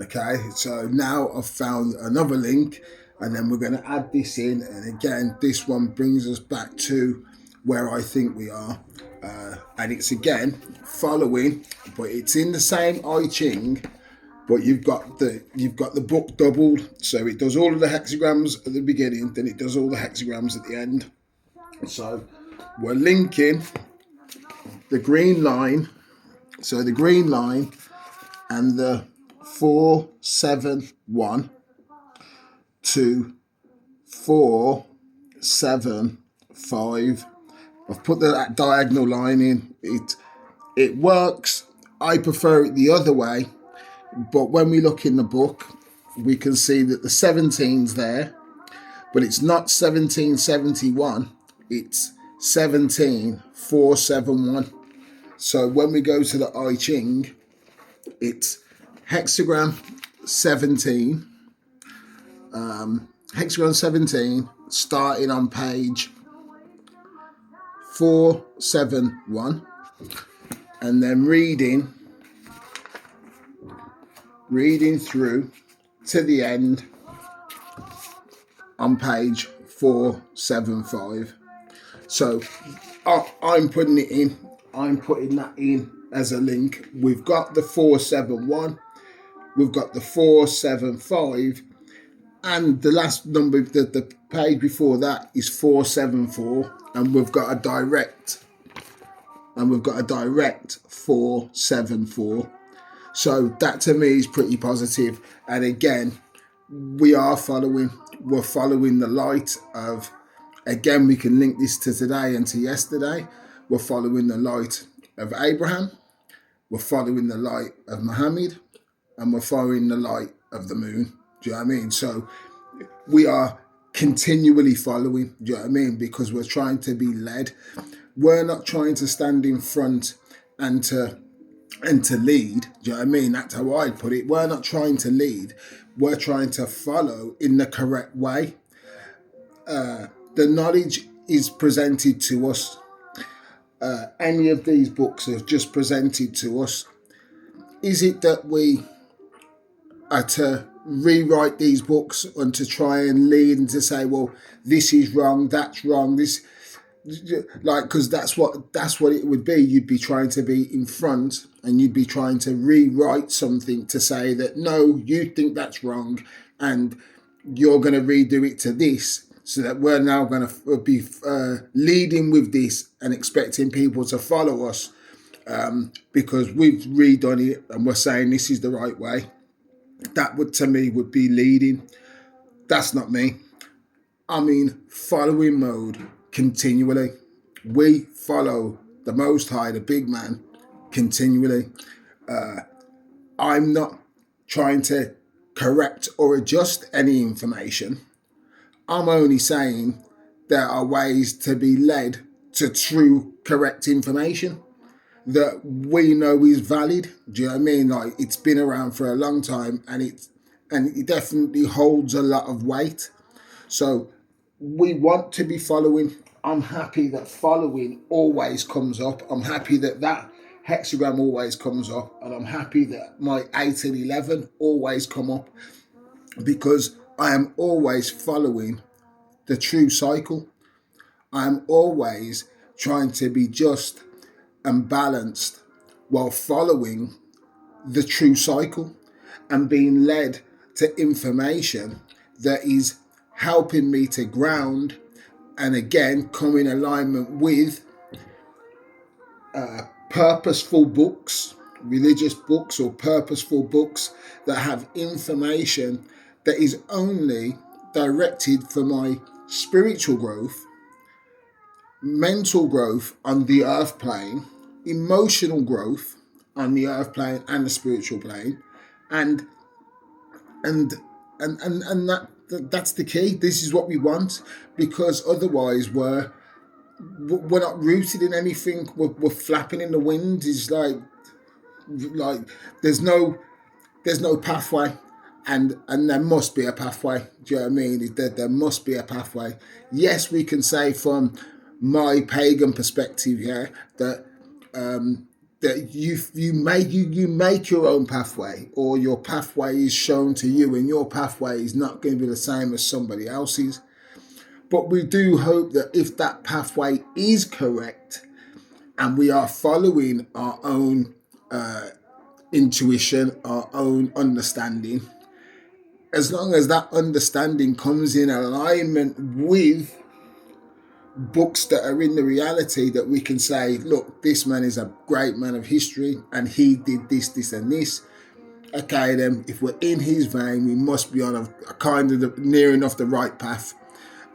Okay, so now I've found another link, and then we're going to add this in. And again, this one brings us back to where I think we are. And it's again following, but it's in the same I Ching, but you've got the book doubled, so it does all of the hexagrams at the beginning, then it does all the hexagrams at the end. So we're linking the green line, so the green line and the 471 to 475. I've put that diagonal line in. It works. I prefer it the other way, but when we look in the book, we can see that the 17's there, but it's not 1771. It's 17471. So when we go to the I Ching, it's hexagram 17, hexagon 17, starting on page 471, and then reading through to the end on page 475. So I'm putting it in. I'm putting that in as a link. We've got the 471, we've got the 475, and the last number, the page before that is 474, and we've got a direct 474. So that to me is pretty positive. And again, we're following the light of, again, we can link this to today and to yesterday. We're following the light of Abraham, we're following the light of Muhammad, and we're following the light of the moon. Do you know what I mean? So we are continually following, do you know what I mean? Because we're trying to be led. We're not trying to stand in front and to lead. Do you know what I mean? That's how I put it. We're not trying to lead. We're trying to follow in the correct way. The knowledge is presented to us. Any of these books are just presented to us. Is it that we are to rewrite these books and to try and lead and to say, well, this is wrong, that's wrong, this, like, because that's what it would be. You'd be trying to be in front and you'd be trying to rewrite something to say that, no, you think that's wrong and you're going to redo it to this, so that we're now going to be leading with this and expecting people to follow us because we've redone it and we're saying this is the right way. That would, to me, would be leading. That's not me. I'm in following mode continually. We follow the Most High, the big man, continually. I'm not trying to correct or adjust any information. I'm only saying there are ways to be led to true, correct information that we know is valid. Do you know what I mean? Like, it's been around for a long time, and it definitely holds a lot of weight. So we want to be following. I'm happy that following always comes up. I'm happy that hexagram always comes up, and I'm happy that my 8 and 11 always come up, because I am always following the true cycle. I am always trying to be just and balanced while following the true cycle and being led to information that is helping me to ground and again come in alignment with purposeful books, religious books or purposeful books that have information that is only directed for my spiritual growth, mental growth on the earth plane, emotional growth on the earth plane and the spiritual plane, and that's the key. This is what we want, because otherwise we're not rooted in anything. We're flapping in the wind. It's like there's no pathway, and there must be a pathway. Do you know what I mean? There must be a pathway. Yes, we can say from my pagan perspective here that that you make your own pathway, or your pathway is shown to you, and your pathway is not going to be the same as somebody else's. But we do hope that if that pathway is correct and we are following our own intuition, our own understanding, as long as that understanding comes in alignment with books that are in the reality, that we can say, look, this man is a great man of history and he did this, this and this. Okay, then if we're in his vein, we must be on a kind of near enough the right path.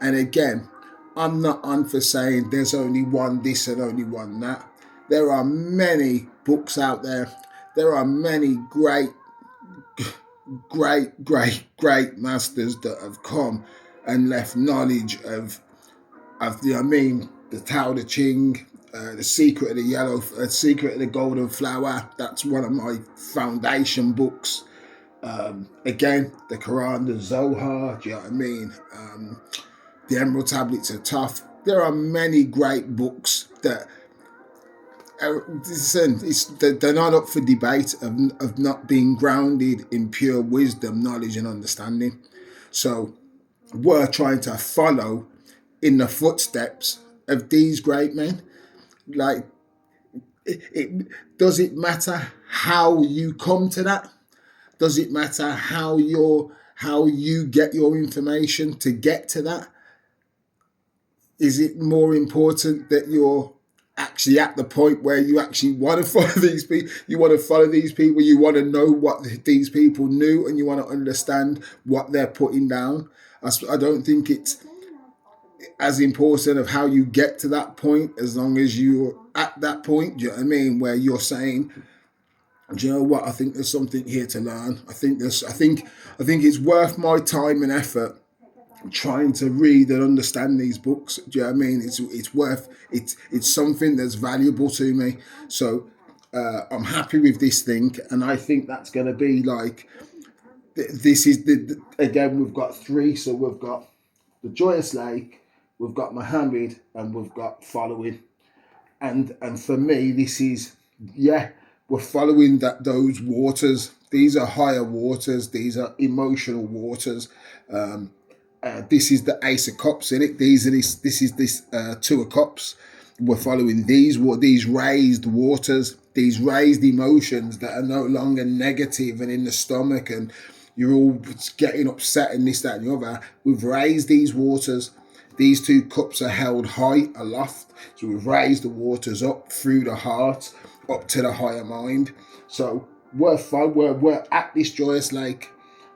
And again, I'm not on for saying there's only one this and only one that. There are many books out there. There are many great masters that have come and left knowledge of the Tao Te Ching, the Secret of the Secret of the Golden Flower. That's one of my foundation books. Again, the Quran, the Zohar. Do you know what I mean? The Emerald Tablets of Thoth. There are many great books that they're not up for debate of not being grounded in pure wisdom, knowledge, and understanding. So we're trying to follow in the footsteps of these great men. Like, does it matter how you come to that? Does it matter how you get your information to get to that? Is it more important that you're actually at the point where you actually want to follow these people? You want to follow these people. You want to know what these people knew, and you want to understand what they're putting down. I don't think it's as important of how you get to that point, as long as you're at that point. Do you know what I mean? Where you're saying, do you know what? I think there's something here to learn. I think it's worth my time and effort trying to read and understand these books. Do you know what I mean? It's something that's valuable to me. So I'm happy with this thing, and I think that's going to be like, this is again, we've got three. So we've got the Joyous Lake, we've got Muhammad, and we've got following. And for me, this is, we're following those waters. These are higher waters. These are emotional waters. This is the Ace of Cups in it. This is Two of Cups. We're following these raised waters, these raised emotions that are no longer negative and in the stomach, and you're all getting upset and this, that, and the other. We've raised these waters. These two cups are held high aloft. So we've raised the waters up through the heart, up to the higher mind. So we're at this Joyous Lake,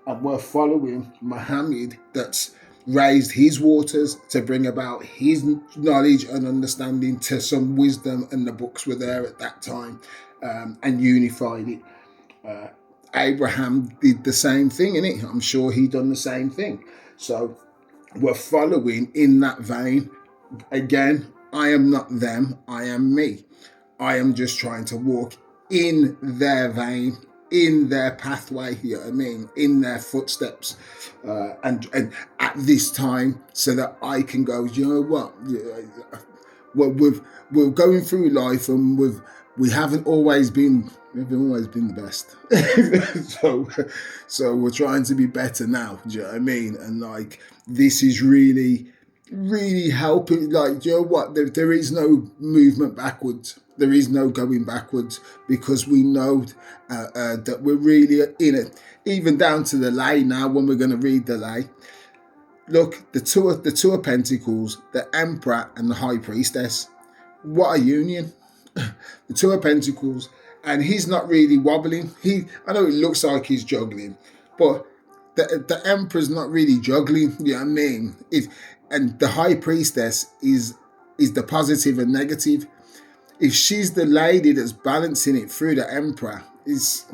and we're following Muhammad, that's raised his waters to bring about his knowledge and understanding to some wisdom, and the books were there at that time, and unified it. Abraham did the same thing, innit? I'm sure he done the same thing. So we're following in that vein. Again, I am not them, I am me. I am just trying to walk in their vein, in their pathway, you know what I mean, in their footsteps, and at this time, so that I can go, you know what, we're going through life, and we haven't always been the best. so we're trying to be better now, do you know what I mean? And like, this is really helping. Like, do you know what, there is no movement backwards. There is no going backwards, because we know that we're really in it. Even down to the lay now, when we're going to read the lay. Look, the two of Pentacles, the Emperor and the High Priestess. What a union. The Two of Pentacles, and he's not really wobbling. I know it looks like he's juggling, but the Emperor's not really juggling. You know what I mean? And the High Priestess is the positive and negative. If she's the lady that's balancing it through the Emperor, is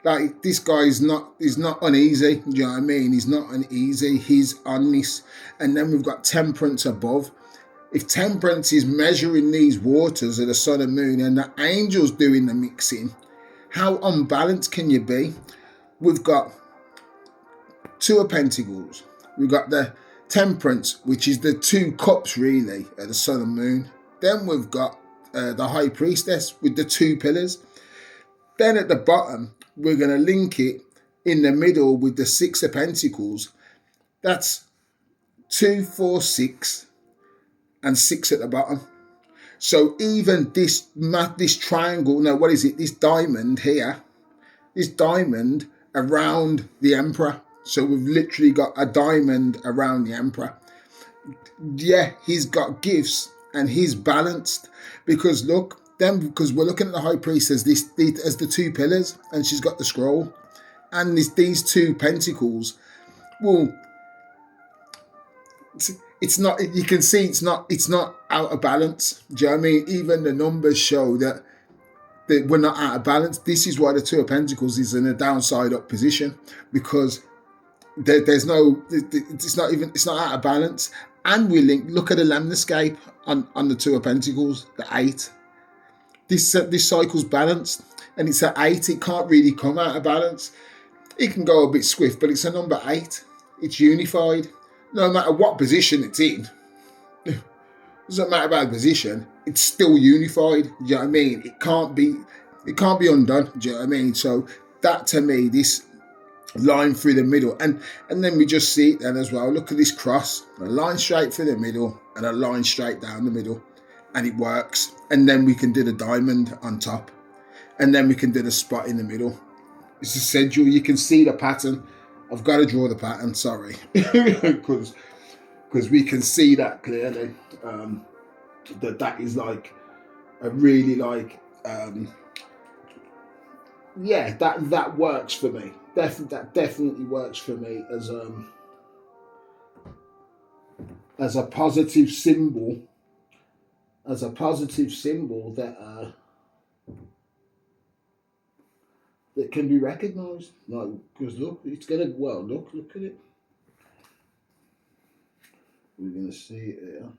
like, this guy is not uneasy. Do you know what I mean? He's not uneasy. He's on this. And then we've got Temperance above. If Temperance is measuring these waters of the sun and moon, and the angels doing the mixing, how unbalanced can you be? We've got Two of Pentacles. We've got the Temperance, which is the two cups really of the sun and moon. Then we've got the high priestess with the 2 pillars. Then at the bottom, we're going to link it in the middle with the 6 of Pentacles. That's 2, 4, 6, and 6 at the bottom. So even this triangle, no, what is it? This diamond here, this diamond around the Emperor. So we've literally got a diamond around the Emperor. Yeah, he's got gifts and he's balanced, because look, because we're looking at the High Priest as as the 2 pillars, and she's got the scroll, and these 2 pentacles. Well, it's not. You can see it's not out of balance. Do you know what I mean? Even the numbers show that we're not out of balance. This is why the 2 of Pentacles is in a downside up position, because there's no. It's not out of balance. And we look at the landscape on the 2 of Pentacles, the 8. This cycle's balanced, and it's at 8. It can't really come out of balance. It can go a bit swift, but it's a number 8. It's unified. No matter what position it's in, it doesn't matter about the position. It's still unified. Do you know what I mean? It can't be undone. Do you know what I mean? So that, to me, this line through the middle, and then we just see it then as well. Look at this cross, a line straight through the middle and a line straight down the middle, and it works. And then we can do the diamond on top, and then we can do the spot in the middle. It's essential. You can see the pattern. I've got to draw the pattern, sorry, because we can see that clearly, that is like a really yeah, that works for me. That definitely works for me as a positive symbol, that that can be recognised. No, because look, it's gonna look at it. We're gonna see it here.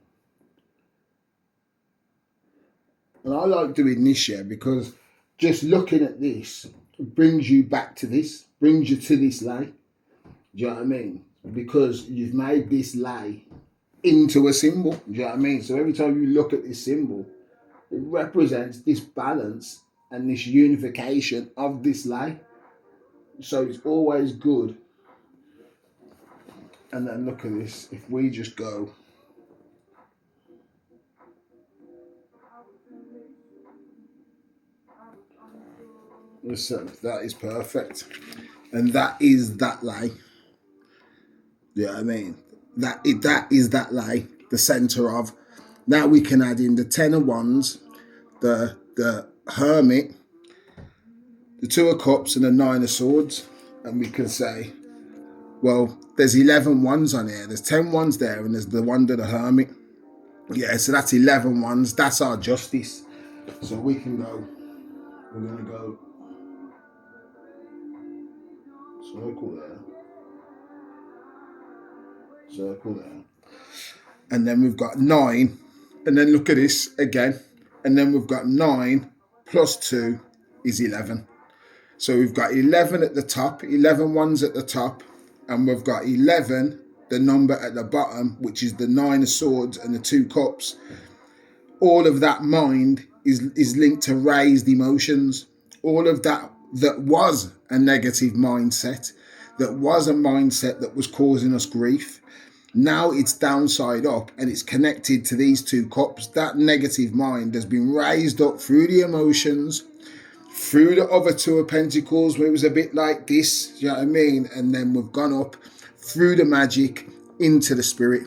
And I like doing this here because just looking at this brings you back to this, brings you to this lay. Do you know what I mean? Because you've made this lay into a symbol. Do you know what I mean? So every time you look at this symbol, it represents this balance and this unification of this lay. So it's always good. And then look at this. If we just go, listen, that is perfect. And that is that lay. You know what I mean? That is that lay, the centre of. Now we can add in the 10 of Wands, the Hermit, the 2 of Cups, and the 9 of Swords. And we can say, well, there's 11 wands on here. There's 10 wands there, and there's the wand of the Hermit. Yeah, so that's 11 wands. That's our justice. So we can go, we're going to go circle there, and then we've got 9, and then look at this again, and then we've got 9 plus 2 is 11. So we've got 11 at the top, 11 ones at the top, and we've got 11, the number at the bottom, which is the 9 of Swords and the 2 Cups. All of that mind is linked to raised emotions. All of that was a negative mindset, that was a mindset that was causing us grief. Now it's downside up and it's connected to these 2 cups. That negative mind has been raised up through the emotions, through the other 2 of Pentacles, where it was a bit like this, you know what I mean? And then we've gone up through the magic into the spirit.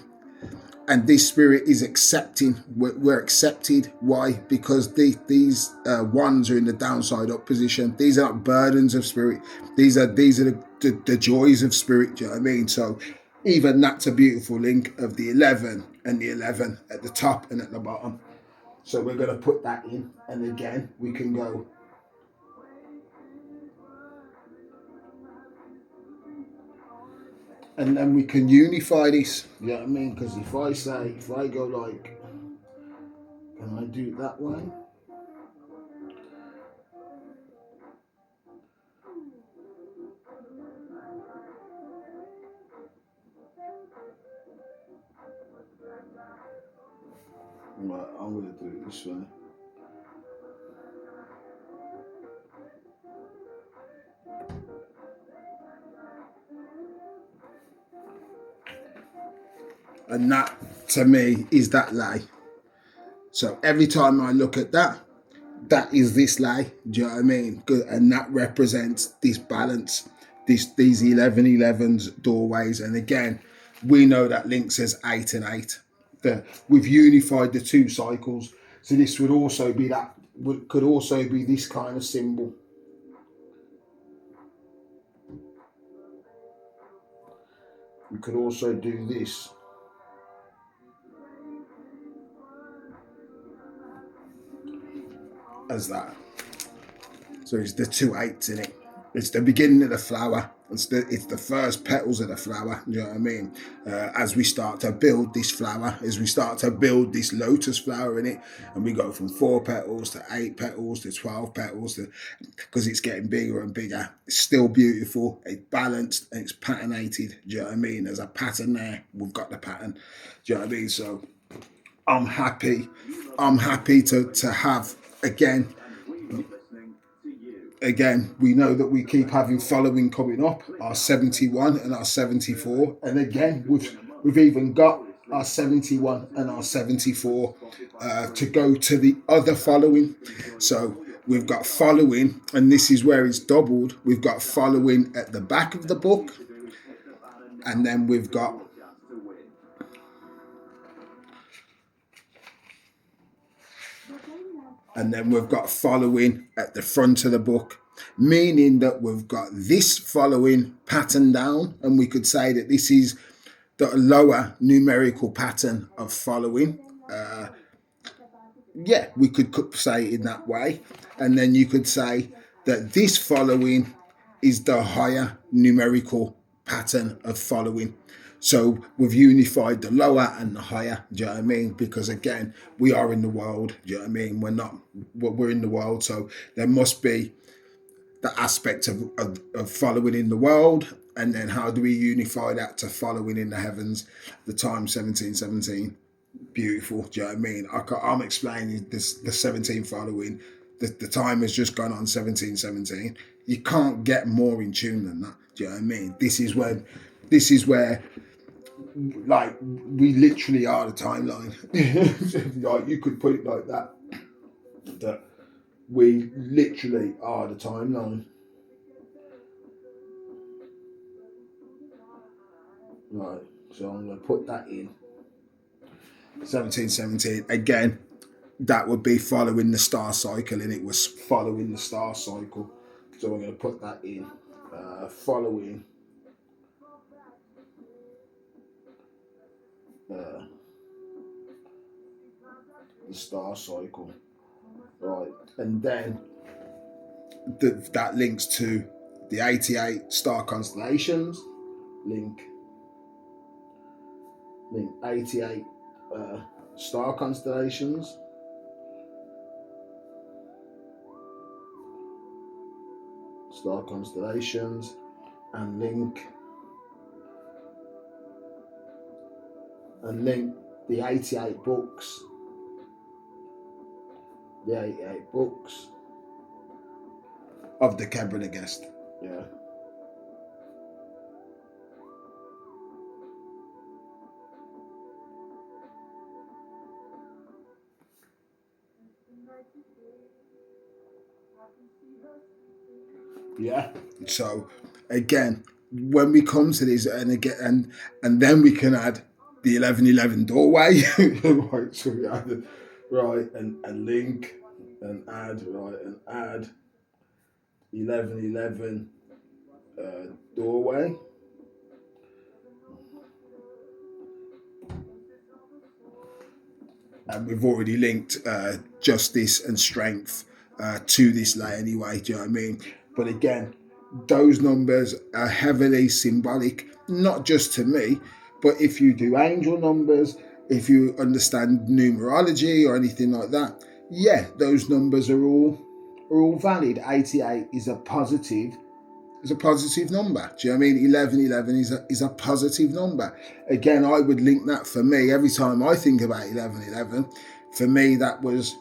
And this spirit is accepting. We're accepted. Why? Because these ones are in the downside up position. These are not burdens of spirit. These are the joys of spirit. Do you know what I mean? So even that's a beautiful link of the 11 and the 11 at the top and at the bottom. So we're going to put that in. And again, we can go. And then we can unify this, you know what I mean? Because if I go like, can I do it that way? Right, I'm going to do it this way. And that, to me, is that lay. So every time I look at that, that is this lay. Do you know what I mean? And that represents this balance, these 11-11s doorways. And again, we know that link says 8 and 8. We've unified the two cycles. So this would also be could also be this kind of symbol. We could also do this. As that. So it's the 2 8s in it. It's the beginning of the flower. It's the first petals of the flower. You know what I mean? As we start to build this flower, as we start to build this lotus flower in it, and we go from 4 petals to 8 petals to 12 petals, because it's getting bigger and bigger. It's still beautiful. It's balanced and it's patternated. Do you know what I mean? There's a pattern there. We've got the pattern. Do you know what I mean? So I'm happy. I'm happy to have again, we know that we keep having following coming up, our 71 and our 74. And again, we've even got our 71 and our 74 to go to the other following. So we've got following, and this is where it's doubled. We've got following at the back of the book, and then we've got following at the front of the book, meaning that we've got this following pattern down, and we could say that this is the lower numerical pattern of following. We could say it in that way. And then you could say that this following is the higher numerical pattern of following. So we've unified the lower and the higher, do you know what I mean? Because again, we are in the world, do you know what I mean? We're in the world, so there must be the aspect of following in the world, and then how do we unify that to following in the heavens? The time 1717, beautiful, do you know what I mean? I'm explaining this, the 17 following, the time has just gone on 1717. You can't get more in tune than that, do you know what I mean? This is where like we literally are the timeline. Like you could put it like that we literally are the timeline. Right, so I'm going to put that in 1717 again. That would be following the star cycle, and it was following the star cycle. So we're going to put that in following the star cycle, right? And then that links to the 88 star constellations. Link 88 star constellations. Star constellations, and link the 88 books. The 88 books of the Kebra-Nagast. Yeah. Yeah. So again, when we come to this, and then we can add the 11-11 doorway. Right, so we add and link and add 11-11 doorway. And we've already linked justice and strength to this lay anyway, do you know what I mean? But again, those numbers are heavily symbolic, not just to me, but if you do angel numbers, if you understand numerology or anything like that, yeah, those numbers are all valid. 88 is a positive number. Do you know what I mean? 11-11 is a positive number. Again, I would link that for me every time I think about 11-11. For me, that was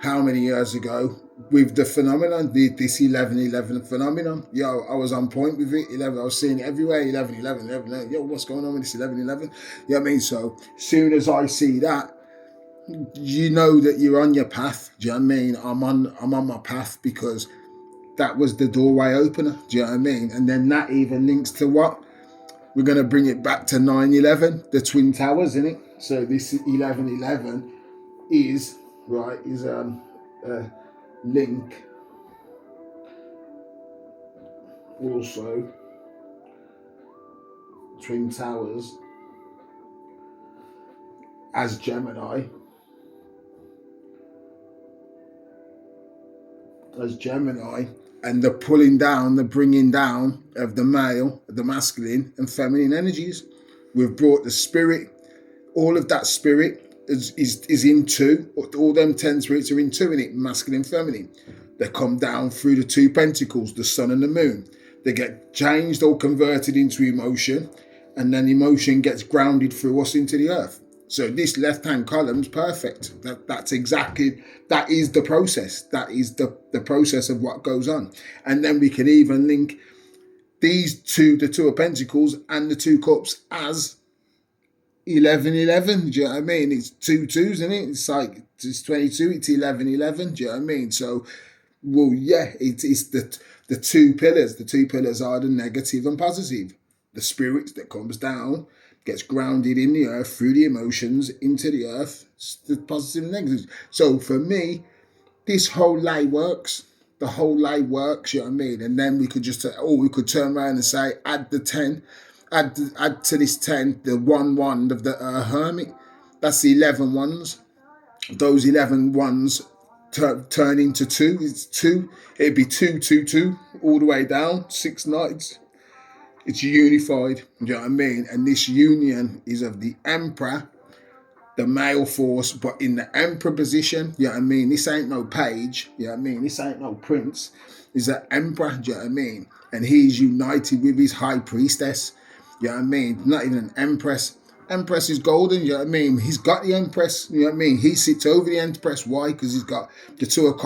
how many years ago with the phenomenon, this 11:11 phenomenon. Yo, I was on point with it. 11, I was seeing it everywhere. 11:11, 11. Yo, what's going on with this 11:11? You know what I mean? So soon as I see that, you know that you're on your path. Do you know what I mean? I'm on my path because that was the doorway opener. Do you know what I mean? And then that even links to what? We're going to bring it back to 9/11, the Twin Towers, isn't it? So this 11:11 is a link also Twin Towers as Gemini, and the pulling down, the bringing down of the male, the masculine and feminine energies. We've brought the spirit, all of that spirit is in two. All them 10 spirits are in two in it, masculine, feminine. They come down through the 2 pentacles, the sun and the moon. They get changed or converted into emotion, and then emotion gets grounded through us into the earth. So this left-hand column's perfect. That is the process. That is the process of what goes on. And then we can even link these two, the 2 of Pentacles and the 2 Cups, as 11:11. Do you know what I mean? It's 2 twos, isn't it? It's like it's 22. It's 11:11. Do you know what I mean? So, well, yeah, it's the 2 pillars. The 2 pillars are the negative and positive. The spirit that comes down gets grounded in the earth through the emotions into the earth. It's the positive and negative. So for me, this whole lay works. The whole lay works. You know what I mean? And then we could just we could turn around and say add the 10. Add to this 10 the 1 wand of the Hermit. That's the 11 ones. Those 11 ones turn into 2. It's 2. It'd be 2, 2, 2 all the way down. 6 nights. It's unified. You know what I mean? And this union is of the Emperor, the male force, but in the Emperor position. You know what I mean? This ain't no page. You know what I mean? This ain't no prince. It's an Emperor. You know what I mean? And he's united with his High Priestess. You know what I mean? Not even an Empress. Empress is golden, you know what I mean? He's got the Empress, you know what I mean? He sits over the Empress. Why? Because he's got the two of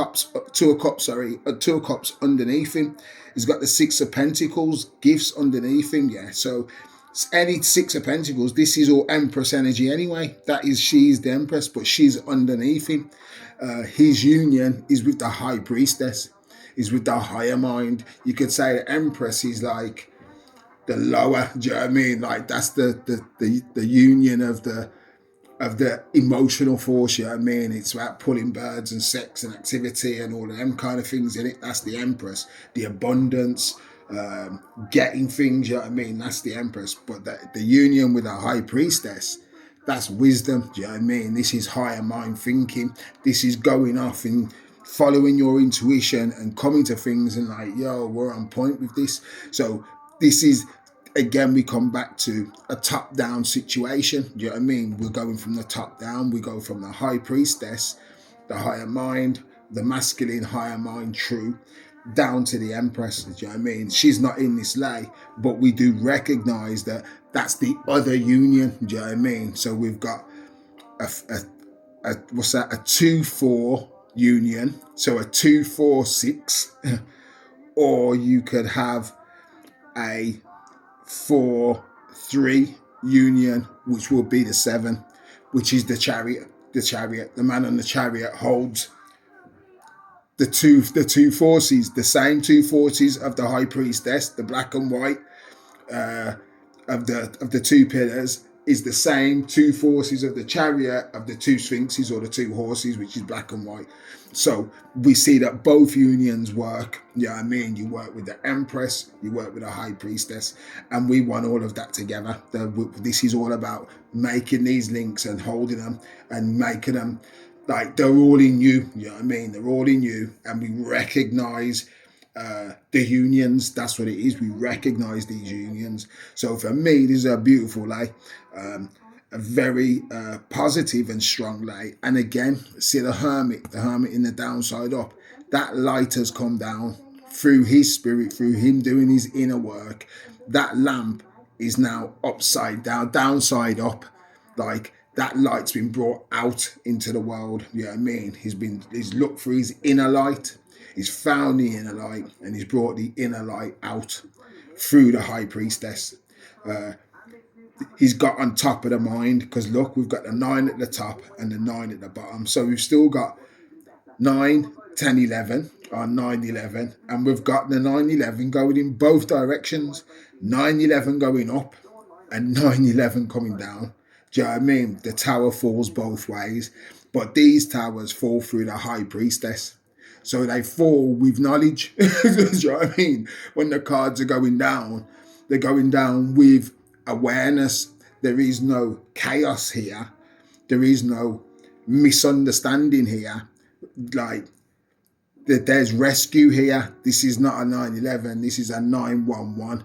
cups underneath him. He's got the 6 of Pentacles gifts underneath him, yeah. So any 6 of Pentacles, this is all Empress energy anyway. She's the Empress, but she's underneath him. His union is with the High Priestess, is with the higher mind. You could say the Empress is like the lower, do you know what I mean? Like that's the union of the emotional force, you know what I mean? It's about pulling birds and sex and activity and all of them kind of things in it. That's the Empress. The abundance, getting things, you know what I mean? That's the Empress. But the union with a High Priestess, that's wisdom, do you know what I mean? This is higher mind thinking. This is going off and following your intuition and coming to things and like, yo, we're on point with this. So this is, again, we come back to a top-down situation. Do you know what I mean? We're going from the top down. We go from the High Priestess, the higher mind, the masculine higher mind, true, down to the Empress. Do you know what I mean? She's not in this lay, but we do recognize that that's the other union. Do you know what I mean? So we've got a 2-4 union. So a 2-4-6, or you could have a 4-3 union, which will be the 7, which is the Chariot. The man on the Chariot holds the two forces, the same 2 forces of the High Priestess, the black and white of the 2 pillars, is the same 2 forces of the Chariot of the 2 Sphinxes or the 2 horses, which is black and white. So we see that both unions work. You know what I mean? You work with the Empress, you work with the High Priestess, and we want all of that together. This is all about making these links and holding them and making them like they're all in you. You know what I mean? They're all in you, and we recognize the unions. That's what it is. We recognize these unions. So for me, this is a beautiful lay. A very positive and strong light. And again, see the hermit in the downside up. That light has come down through his spirit, through him doing his inner work. That lamp is now upside down, downside up. Like that light's been brought out into the world. You know what I mean? He's looked for his inner light, he's found the inner light, and he's brought the inner light out through the high priestess. He's got on top of the mind, because look, we've got the 9 at the top and the 9 at the bottom. So we've still got 9, 10, 11, or 9, 11, and we've got the 9, 11 going in both directions. 9, 11 going up and 9, 11 coming down. Do you know what I mean? The tower falls both ways, but these towers fall through the high priestess. So they fall with knowledge. Do you know what I mean? When the cards are going down, they're going down with awareness. There is no chaos here. There is no misunderstanding here. Like, there's rescue here. This is not a 911. This is a 911.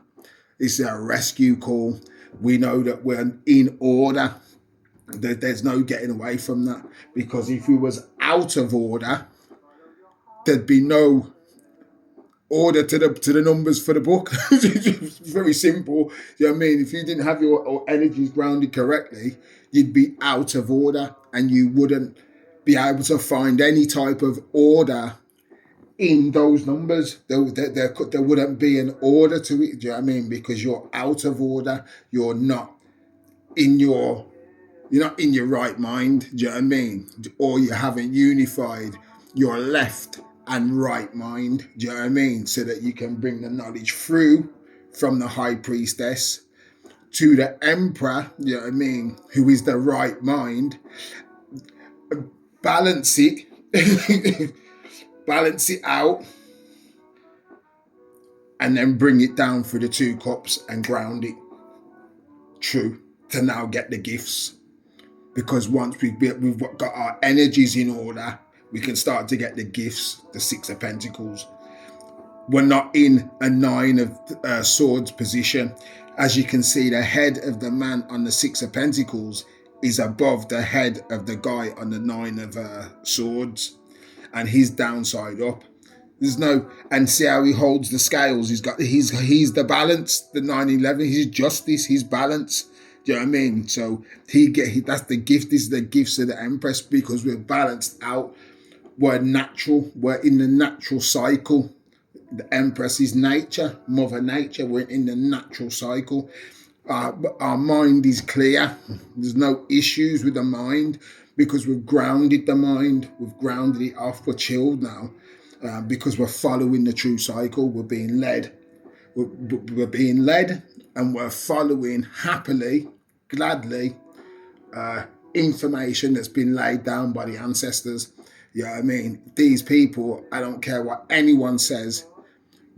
This is a rescue call. We know that we're in order. There's no getting away from that, because if we was out of order, there'd be no order to the numbers for the book. It's very simple. You know what I mean? If you didn't have your energies grounded correctly, you'd be out of order, and you wouldn't be able to find any type of order in those numbers. There wouldn't be an order to it. Do you know what I mean? Because you're out of order. You're not in your right mind. Do you know what I mean? Or you haven't unified your left and right mind. Do you know what I mean? So that you can bring the knowledge through from the high priestess to the emperor. Do you know what I mean? Who is the right mind. Balance it. Balance it out, and then bring it down through the 2 cups and ground it true to now get the gifts. Because once we've got our energies in order, we can start to get the gifts, the 6 of Pentacles. We're not in a 9 of Swords position. As you can see, the head of the man on the 6 of Pentacles is above the head of the guy on the 9 of Swords. And he's downside up. There's no, and see how he holds the scales. He's the balance, the 911. He's justice, he's balance. Do you know what I mean? So that's the gift. This is the gifts of the Empress, because we're balanced out. We're natural. We're in the natural cycle. The Empress is nature, Mother Nature. We're in the natural cycle. Our mind is clear. There's no issues with the mind, because we've grounded the mind. We've grounded it off. We're chilled now, because we're following the true cycle. We're being led. We're being led, and we're following happily, gladly, information that's been laid down by the ancestors. You know what I mean? These people, I don't care what anyone says,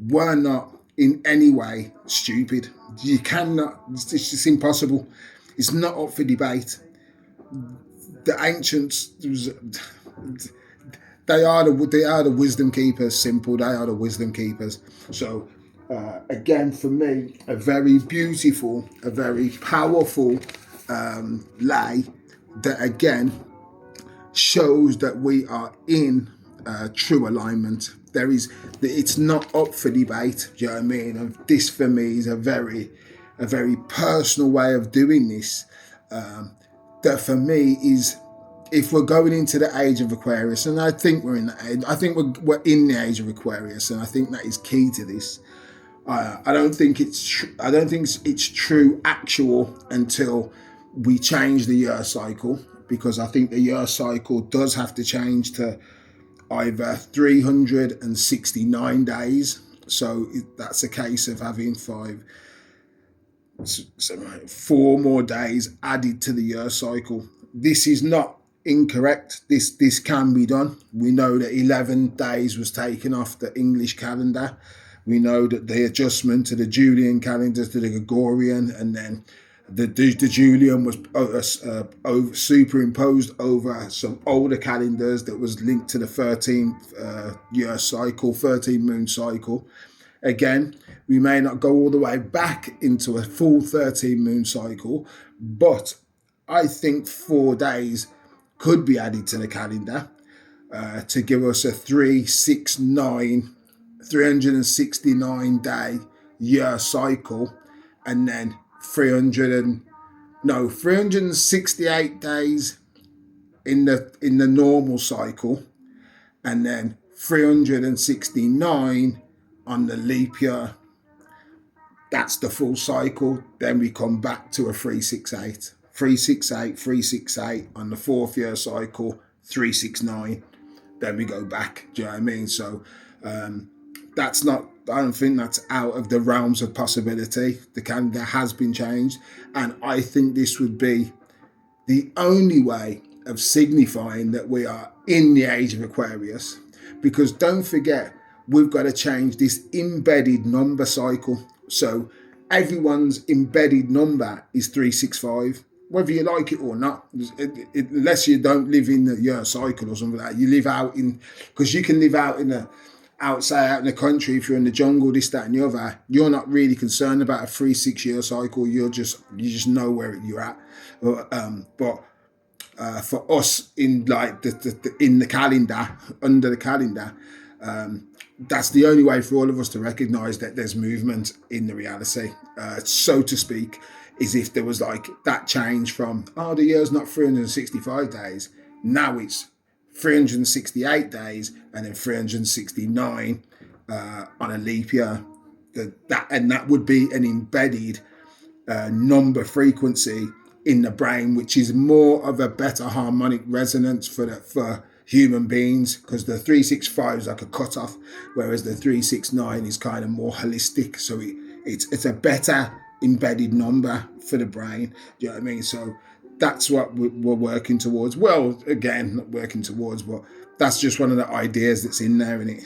were not in any way stupid. You cannot, it's just impossible. It's not up for debate. The ancients, they are the wisdom keepers. Simple, they are the wisdom keepers. So again, for me, a very beautiful, a very powerful lay that again shows that we are in true alignment. It's not up for debate. Do you know what I mean? And this for me is a very personal way of doing this. That for me is, if we're going into the age of Aquarius, and I think we're in the age, I think we're in the age of Aquarius, and I think that is key to this. I don't think it's true actual until we change the year cycle, because I think the year cycle does have to change to either 369 days. So that's a case of having 4 more days added to the year cycle. This is not incorrect. This can be done. We know that 11 days was taken off the English calendar. We know that the adjustment to the Julian calendar to the Gregorian, and then the Julian was superimposed over some older calendars that was linked to the 13th year cycle, 13 moon cycle. Again, we may not go all the way back into a full 13 moon cycle, but I think 4 days could be added to the calendar to give us a 369 day year cycle, and then 390 no, 368 days in the normal cycle, and then 369 on the leap year. That's the full cycle. Then we come back to a 368. 368, 368 on the fourth year cycle, 369. Then we go back. Do you know what I mean? So that's not, I don't think that's out of the realms of possibility. The calendar has been changed. And I think this would be the only way of signifying that we are in the age of Aquarius. Because don't forget, we've got to change this embedded number cycle. So everyone's embedded number is 365, whether you like it or not. Unless you don't live in the year cycle or something like that. You live out in, because you can live out in the outside out in the country, if you're in the jungle, this, that, and the other, you're not really concerned about a 3-6 year cycle. You just know where you're at. But for us in like in the calendar, under the calendar, that's the only way for all of us to recognise that there's movement in the reality, so to speak, is if there was like that change from, oh, the year's not 365 days, now it's 368 days and then 369 on a leap year. That would be an embedded number frequency in the brain, which is more of a better harmonic resonance for human beings, because the 365 is like a cutoff, whereas the 369 is kind of more holistic. So it's a better embedded number for the brain. Do you know what I mean? So that's what we're working towards. Well, again, not working towards, but that's just one of the ideas that's in there, in it.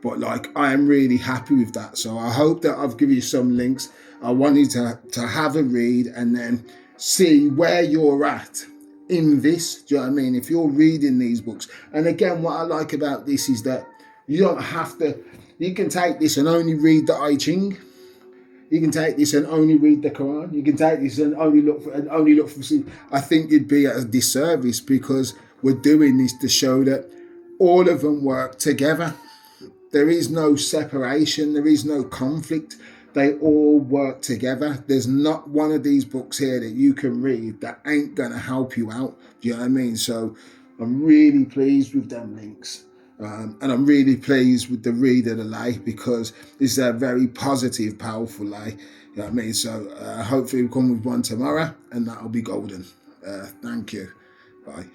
But like, I am really happy with that. So I hope that I've given you some links. I want you to have a read and then see where you're at in this. Do you know what I mean? If you're reading these books, and again, what I like about this is that you don't have to, you can take this and only read the I Ching. You can take this and only read the Quran. You can take this and only look for some. I think you'd be at a disservice, because we're doing this to show that all of them work together. There is no separation. There is no conflict. They all work together. There's not one of these books here that you can read that ain't going to help you out. Do you know what I mean? So I'm really pleased with them links. And I'm really pleased with the read of the lay, because it's a very positive, powerful lay. You know what I mean? So hopefully we'll come with one tomorrow, and that'll be golden. Thank you. Bye.